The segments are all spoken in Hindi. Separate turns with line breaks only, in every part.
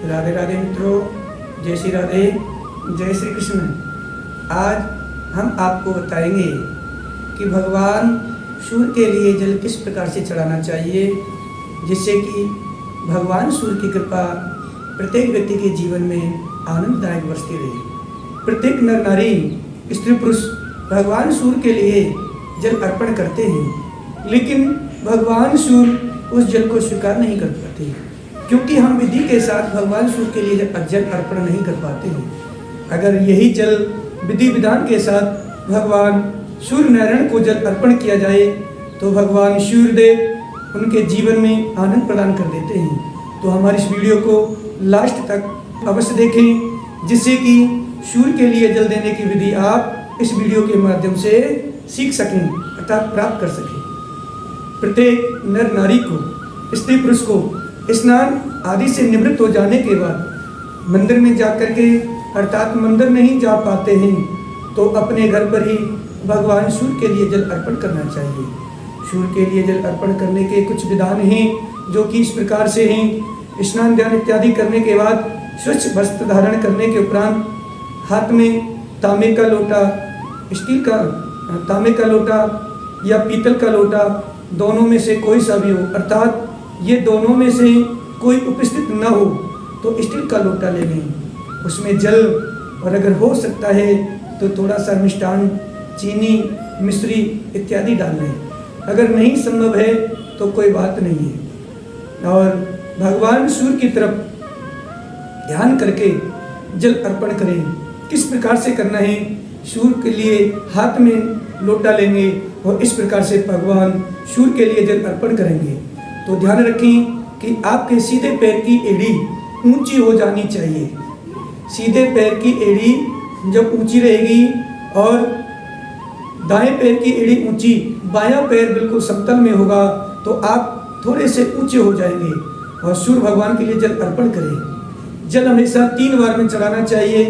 राधे राधे मित्रों, जय श्री राधे, जय श्री कृष्ण। आज हम आपको बताएंगे कि भगवान सूर्य के लिए जल किस प्रकार से चढ़ाना चाहिए, जिससे कि भगवान सूर्य की कृपा प्रत्येक व्यक्ति के जीवन में आनंददायक बरसती रहे। प्रत्येक नर नारी, स्त्री पुरुष भगवान सूर्य के लिए जल अर्पण करते हैं, लेकिन भगवान सूर्य उस जल को स्वीकार नहीं कर पाते, क्योंकि हम विधि के साथ भगवान सूर्य के लिए जल अर्पण नहीं कर पाते हैं। अगर यही जल विधि विधान के साथ भगवान सूर्य नारायण को जल अर्पण किया जाए तो भगवान सूर्यदेव उनके जीवन में आनंद प्रदान कर देते हैं। तो हमारी इस वीडियो को लास्ट तक अवश्य देखें, जिससे कि सूर्य के लिए जल देने की विधि आप इस वीडियो के माध्यम से सीख सकें अर्थात प्राप्त कर सकें। प्रत्येक नर नारी को, स्त्री पुरुष को स्नान आदि से निवृत्त हो जाने के बाद मंदिर में जाकर के, अर्थात मंदिर नहीं जा पाते हैं तो अपने घर पर ही भगवान सूर्य के लिए जल अर्पण करना चाहिए। सूर्य के लिए जल अर्पण करने के कुछ विधान हैं, जो कि इस प्रकार से हैं। स्नान ध्यान इत्यादि करने के बाद स्वच्छ वस्त्र धारण करने के उपरांत हाथ में तांबे का लोटा, स्टील का तांबे का लोटा या पीतल का लोटा, दोनों में से कोई सा भी हो, अर्थात ये दोनों में से कोई उपस्थित न हो तो स्टील का लोटा ले लें। उसमें जल, और अगर हो सकता है तो थोड़ा सा मिष्टान, चीनी, मिश्री इत्यादि डाल लें। अगर नहीं संभव है तो कोई बात नहीं है, और भगवान सूर्य की तरफ ध्यान करके जल अर्पण करें। किस प्रकार से करना है? सूर्य के लिए हाथ में लोटा लेंगे और इस प्रकार से भगवान सूर्य के लिए जल अर्पण करेंगे। तो ध्यान रखें कि आपके सीधे पैर की एड़ी ऊंची हो जानी चाहिए। सीधे पैर की एड़ी जब ऊंची रहेगी और दाएं पैर की एड़ी ऊंची, बायां पैर बिल्कुल समतल में होगा तो आप थोड़े से ऊंचे हो जाएंगे और सूर्य भगवान के लिए जल अर्पण करें। जल हमेशा 3 बार में चढ़ाना चाहिए।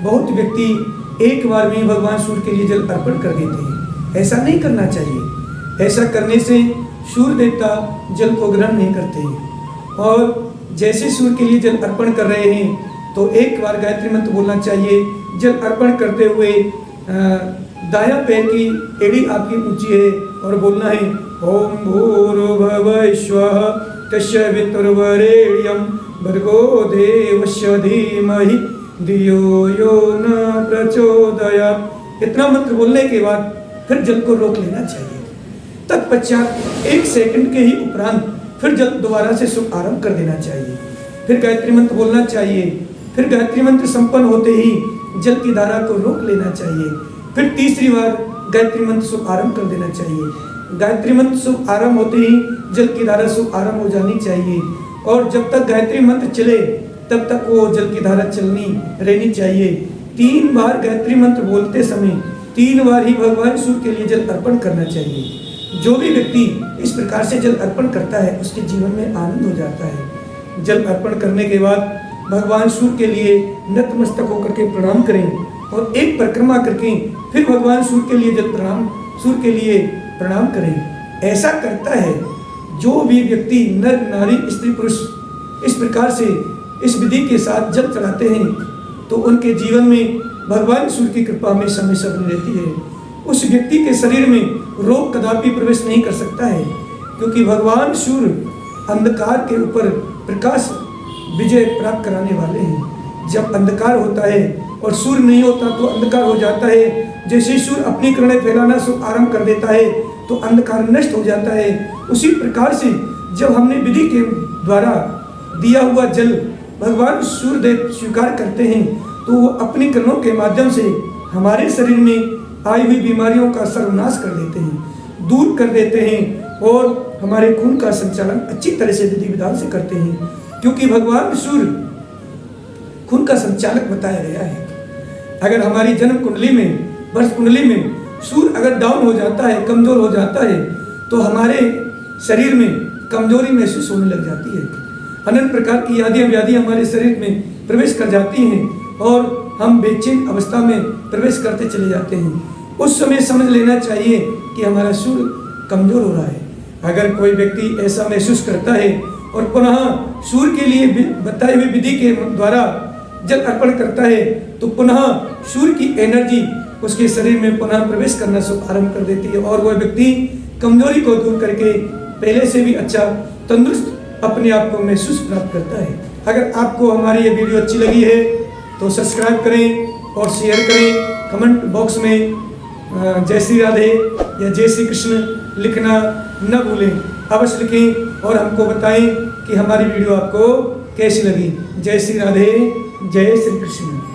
बहुत व्यक्ति एक बार में भगवान सूर्य के लिए जल अर्पण कर देते हैं, ऐसा नहीं करना चाहिए। ऐसा करने से सूर्य देवता जल को ग्रहण नहीं करते हैं। और जैसे सूर्य के लिए जल अर्पण कर रहे हैं तो एक बार गायत्री मंत्र बोलना चाहिए। जल अर्पण करते हुए दायां पैर की एड़ी आपकी ऊंची है और बोलना है ओम भूर्भुवः स्वः तस्य वितुर्वरेण्यं भर्गो देवस्य धीमहि धियो यो न प्रचोदयात्। इतना मंत्र बोलने के बाद फिर जल को रोक लेना चाहिए। तत्पश्चात 1 सेकंड के ही उपरांत फिर जल दोबारा से शुभ आरंभ कर देना चाहिए। फिर गायत्री मंत्र बोलना चाहिए। फिर गायत्री मंत्र संपन्न होते ही जल की धारा को रोक लेना चाहिए। फिर तीसरी बार गायत्री मंत्र शुभ आरंभ कर देना चाहिए। गायत्री मंत्र शुभ आरंभ होते ही जल की धारा शुभ आरंभ हो जानी चाहिए, और जब तक गायत्री मंत्र चले तब तक वो जल की धारा चलनी रहनी चाहिए। 3 बार गायत्री मंत्र बोलते समय 3 बार ही भगवान सूर्य के लिए जल अर्पण करना चाहिए। जो भी व्यक्ति इस प्रकार से जल अर्पण करता है उसके जीवन में आनंद हो जाता है। जल अर्पण करने के बाद भगवान सूर्य के लिए नतमस्तक होकर के प्रणाम करें और एक परिक्रमा करके फिर भगवान सूर्य के लिए सूर्य के लिए प्रणाम करें। ऐसा करता है जो भी व्यक्ति, नर नारी, स्त्री पुरुष इस प्रकार से इस विधि के साथ जल चढ़ाते हैं तो उनके जीवन में भगवान सूर्य की कृपा में हमेशा बनी रहती है। उस व्यक्ति के शरीर में रोग कदापि प्रवेश नहीं कर सकता है, क्योंकि भगवान सूर्य अंधकार के ऊपर प्रकाश विजय प्राप्त कराने वाले हैं। जब अंधकार होता है और सूर्य नहीं होता तो अंधकार हो जाता है। जैसे सूर्य अपनी किरणें फैलाना शुभ आरंभ कर देता है तो अंधकार नष्ट हो जाता है। उसी प्रकार से जब हमने विधि के द्वारा दिया हुआ जल भगवान सूर्य देव स्वीकार करते हैं तो वो अपनी किरणों के माध्यम से हमारे शरीर में आई हुई बीमारियों का सर्वनाश कर देते हैं, दूर कर देते हैं, और हमारे खून का संचालन अच्छी तरह से विधि विधान से करते हैं, क्योंकि भगवान सूर्य खून का संचालक बताया गया है। अगर हमारी जन्म कुंडली में, वर्ष कुंडली में सूर्य अगर डाउन हो जाता है, कमजोर हो जाता है, तो हमारे शरीर में कमजोरी महसूस होने लग जाती है। अनंत प्रकार की यादियाँ व्याधियाँ हमारे शरीर में प्रवेश कर जाती हैं और हम बेचैन अवस्था में प्रवेश करते चले जाते हैं। उस समय समझ लेना चाहिए कि हमारा सूर्य कमजोर हो रहा है। अगर कोई व्यक्ति ऐसा महसूस करता है और पुनः सूर्य के लिए बताई हुई विधि के द्वारा जल अर्पण करता है तो पुनः सूर्य की एनर्जी उसके शरीर में पुनः प्रवेश करना शुभ आरंभ कर देती है और वह व्यक्ति कमजोरी को दूर करके पहले से भी अच्छा तंदुरुस्त अपने आप को महसूस प्राप्त करता है। अगर आपको हमारी ये वीडियो अच्छी लगी है तो सब्सक्राइब करें और शेयर करें। कमेंट बॉक्स में जय श्री राधे या जय श्री कृष्ण लिखना न भूलें, अवश्य लिखें और हमको बताएं कि हमारी वीडियो आपको कैसी लगी। जय श्री राधे, जय श्री कृष्ण।